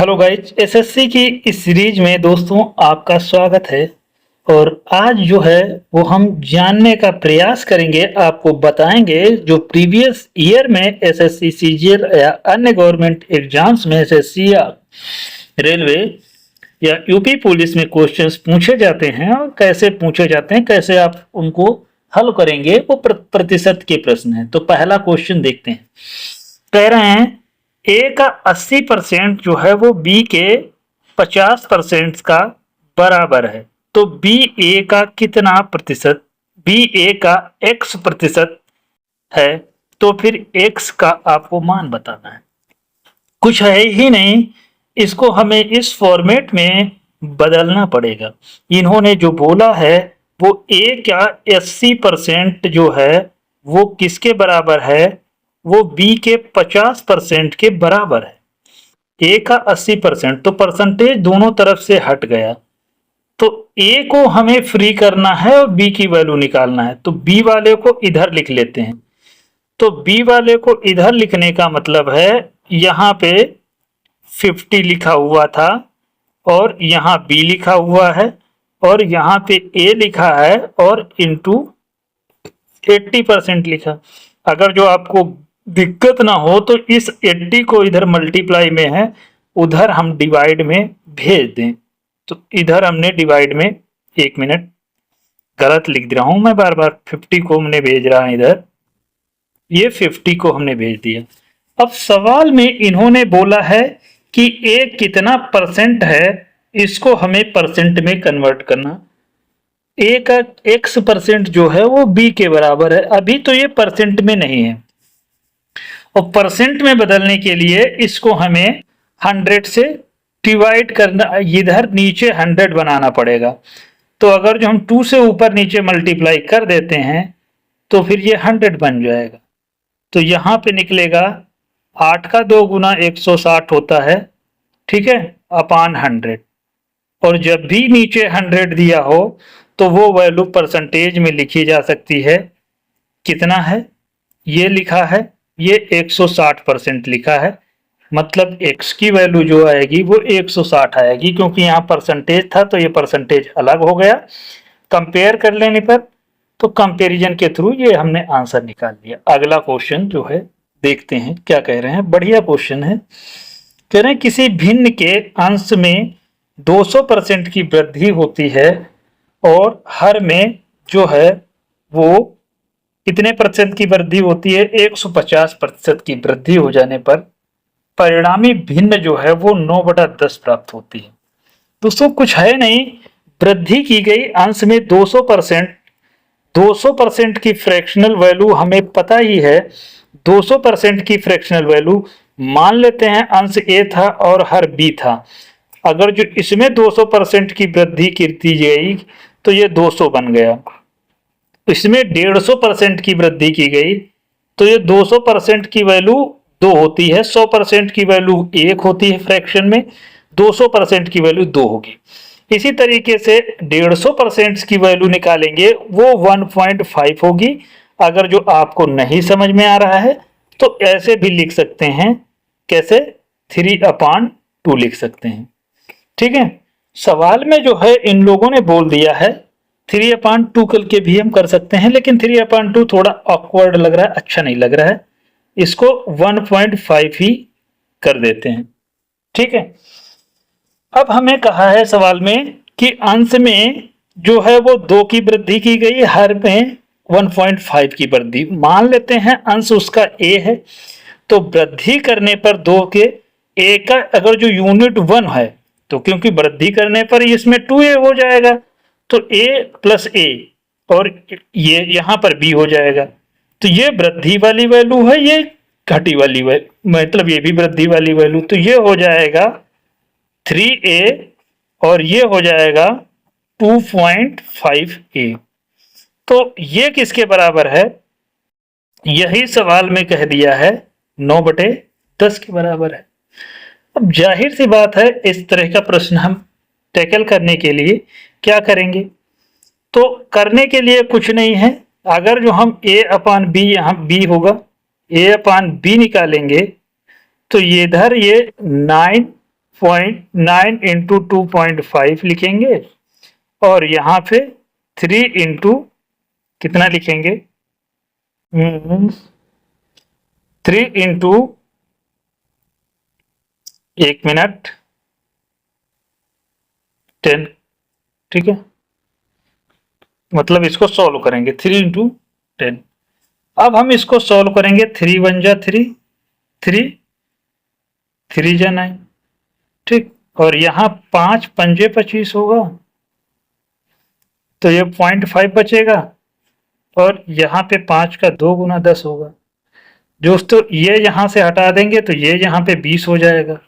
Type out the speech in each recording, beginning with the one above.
Hello guys, SSC की इस series में दोस्तों आपका स्वागत है। और आज जो है वो हम जानने का प्रयास करेंगे, आपको बताएंगे जो प्रीवियस ईयर में एसएससी सीजीएल या अन्य गवर्नमेंट एग्जाम्स में एसएससी या रेलवे या यूपी पुलिस में क्वेश्चंस पूछे जाते हैं और कैसे पूछे जाते हैं, कैसे आप उनको हल करेंगे, वो प्रतिशत के प्रश्न है। तो पहला क्वेश्चन देखते हैं। कह रहे हैं ए का 80% जो है वो बी के 50% का बराबर है। तो बी ए का कितना प्रतिशत, बी ए का x प्रतिशत है, तो फिर x का आपको मान बताना है। कुछ है ही नहीं, इसको हमें इस फॉर्मेट में बदलना पड़ेगा। इन्होंने जो बोला है वो ए का 80% जो है वो किसके बराबर है, वो बी के 50% के बराबर है। ए का 80%, तो परसेंटेज दोनों तरफ से हट गया, तो ए को हमें फ्री करना है और बी की वैल्यू निकालना है। तो बी वाले को इधर लिख लेते हैं। तो बी वाले को इधर लिखने का मतलब है, यहां पे 50 लिखा हुआ था और यहां बी लिखा हुआ है और यहां पे ए लिखा है और इंटू 80% लिखा। अगर जो आपको दिक्कत ना हो तो इस 80 को इधर मल्टीप्लाई में है, उधर हम डिवाइड में भेज दें। तो इधर हमने डिवाइड में, एक मिनट गलत लिख रहा हूं मैं बार बार, 50 को हमने भेज रहा है इधर, ये 50 को हमने भेज दिया। अब सवाल में इन्होंने बोला है कि ए कितना परसेंट है, इसको हमें परसेंट में कन्वर्ट करना। ए का x% जो है वो बी के बराबर है। अभी तो ये परसेंट में नहीं है, और परसेंट में बदलने के लिए इसको हमें 100 से डिवाइड करना, इधर नीचे 100 बनाना पड़ेगा। तो अगर जो हम 2 से ऊपर नीचे मल्टीप्लाई कर देते हैं तो फिर ये 100 बन जाएगा। तो यहां पे निकलेगा 8 का 2 गुना 160 होता है, ठीक है, अपान 100। और जब भी नीचे 100 दिया हो तो वो वैल्यू परसेंटेज में लिखी जा सकती है। कितना है, ये लिखा है, ये 160% लिखा है, मतलब x की वैल्यू जो आएगी वो 160 आएगी, क्योंकि यहाँ परसेंटेज था तो ये परसेंटेज अलग हो गया। कंपेयर कर लेने पर तो कंपैरिजन के थ्रू ये हमने आंसर निकाल लिया। अगला क्वेश्चन जो है देखते हैं क्या कह रहे हैं। बढ़िया क्वेश्चन है। कह रहे हैं किसी भिन्न के अंश में 200% की वृद्धि होती है और हर में जो है वो कितने प्रतिशत की वृद्धि होती है, 150% की वृद्धि हो जाने पर परिणामी भिन्न जो है वो 9/10 प्राप्त होती है। दोस्तों कुछ है नहीं, वृद्धि की गई अंश में 200% की फ्रैक्शनल वैल्यू हमें पता ही है। 200% की फ्रैक्शनल वैल्यू मान लेते हैं, अंश ए था और हर बी था। अगर जो इसमें 200% की वृद्धि की गई तो ये 200 बन गया। इसमें 150% की वृद्धि की गई तो ये 200% की वैल्यू 2 होती है, 100% की वैल्यू 1 होती है फ्रैक्शन में, 200% की वैल्यू 2 होगी। इसी तरीके से 150% की वैल्यू निकालेंगे, वो 1.5 होगी। अगर जो आपको नहीं समझ में आ रहा है तो ऐसे भी लिख सकते हैं, कैसे, 3/2 लिख सकते हैं, ठीक है। सवाल में जो है इन लोगों ने बोल दिया है 3/2 करके भी हम कर सकते हैं, लेकिन 3/2 थोड़ा ऑकवर्ड लग रहा है, अच्छा नहीं लग रहा है, इसको 1.5 ही कर देते हैं, ठीक है। अब हमें कहा है सवाल में कि अंश में जो है वो 2 की वृद्धि की गई, हर में 1.5 की वृद्धि। मान लेते हैं अंश उसका a है, तो वृद्धि करने पर 2 के a का अगर जो यूनिट 1 है तो क्योंकि वृद्धि करने पर इसमें 2a हो जाएगा, तो a प्लस a और ये यहां पर b हो जाएगा। तो ये वृद्धि वाली वैल्यू है, ये घटी वाली वैल्यू, मतलब ये भी वृद्धि वाली वैल्यू, तो ये हो जाएगा 3a और ये हो जाएगा 2.5a। तो ये किसके बराबर है, यही सवाल में कह दिया है 9/10 के बराबर है। अब जाहिर सी बात है, इस तरह का प्रश्न हम टैकल करने के लिए क्या करेंगे, तो करने के लिए कुछ नहीं है। अगर जो हम a/b, यहाँ b होगा, a/b निकालेंगे तो ये इधर ये 9 0.9 इंटू 2.5 लिखेंगे और यहाँ पे 3 इंटू कितना लिखेंगे, 3 इंटू 1 मिनट 10, ठीक है। मतलब इसको सॉल्व करेंगे 3 इंटू 10। अब हम इसको सॉल्व करेंगे, 3 1 जा 3, 3 3 जा 9, ठीक। और यहाँ 5 पंजे 25 होगा तो ये 0.5 बचेगा और यहाँ पे 5 का 2 गुना 10 होगा। दोस्तों ये यहाँ से हटा देंगे तो ये यहाँ पे 20 हो जाएगा।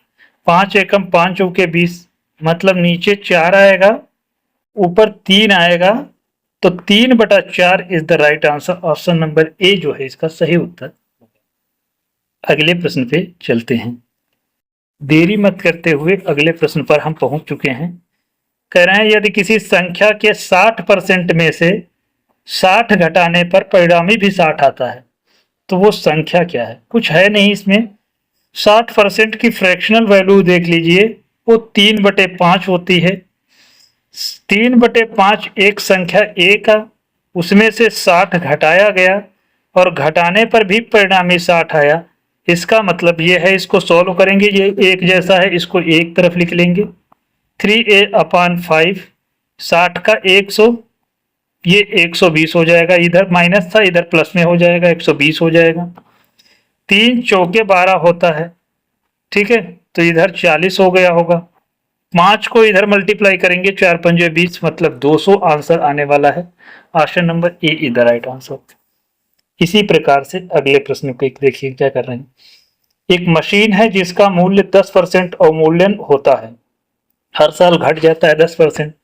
5 एकम 5 चौके 20, मतलब नीचे 4 आएगा, ऊपर 3 आएगा, तो 3/4 is the right answer. Option number A जो है इसका सही उत्तर। अगले प्रश्न पे चलते हैं। देरी मत करते हुए अगले प्रश्न पर हम पहुंच चुके हैं। कह रहे हैं यदि किसी संख्या के 60% में से 60 घटाने पर परिणामी भी 60 आता है तो वो संख्या क्या है। कुछ है नहीं इसमें। 60% की फ्रैक्शनल वैल्यू देख लीजिए, वो 3/5 होती है। 3/5 एक संख्या ए का, उसमें से 60 घटाया गया और घटाने पर भी परिणामी 60 आया। इसका मतलब ये है, इसको सॉल्व करेंगे, ये एक जैसा है, इसको एक तरफ लिख लेंगे। 3a/5, 60 का 100, ये 120 हो जाएगा। इधर माइनस था, इधर प्लस में हो जाएगा, 120 हो जाएगा। 3 चौके 12 होता है, ठीक है, तो इधर 40 हो गया होगा। 5 को इधर मल्टीप्लाई करेंगे, 4 पंजे 20, मतलब 200 आंसर आने वाला है। Option number A is the right answer. इसी प्रकार से अगले प्रश्न को देखिए क्या कर रहे हैं। एक मशीन है जिसका मूल्य 10% अवमूल्यन होता है, हर साल घट जाता है 10%।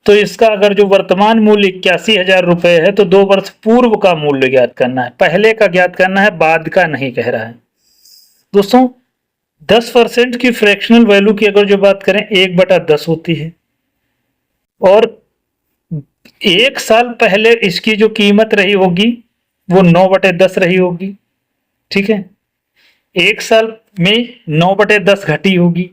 तो इसका अगर जो वर्तमान मूल्य 81,000 रुपए है तो 2 वर्ष पूर्व का मूल्य ज्ञात करना है। पहले का ज्ञात करना है, बाद का नहीं कह रहा है। दोस्तों 10% की फ्रैक्शनल वैल्यू की अगर जो बात करें 1/10 होती है और 1 साल पहले इसकी जो कीमत रही होगी वो 9/10 रही होगी, ठीक है। 1 साल में 9/10 घटी होगी,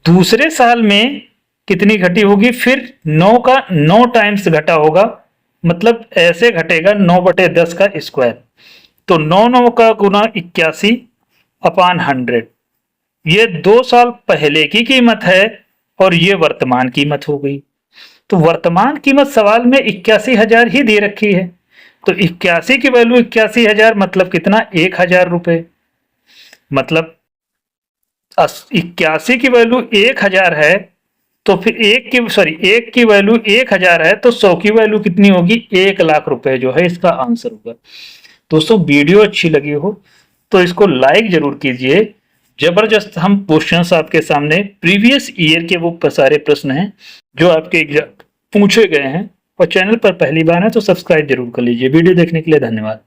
दूसरे साल में कितनी घटी होगी, फिर 9 का 9 टाइम्स घटा होगा, मतलब ऐसे घटेगा 9/10 का स्क्वायर। तो 9 का गुना 81/100, ये 2 साल पहले की कीमत है और ये वर्तमान कीमत हो गई। तो वर्तमान कीमत सवाल में 81,000 ही दे रखी है, तो 81 की वैल्यू 81,000 मतलब कितना, 1,000 रुपए। मतलब 81 की वैल्यू 1,000 है तो फिर एक की वैल्यू 1,000 है तो 100 की वैल्यू कितनी होगी, 1,00,000 रुपए जो है इसका आंसर होगा। दोस्तों वीडियो अच्छी लगी हो तो इसको लाइक जरूर कीजिए। जबरदस्त हम क्वेश्चंस आपके सामने प्रीवियस ईयर के वो सारे प्रश्न हैं जो आपके एग्जाम पूछे गए हैं, और चैनल पर पहली बार है तो सब्सक्राइब जरूर कर लीजिए। वीडियो देखने के लिए धन्यवाद।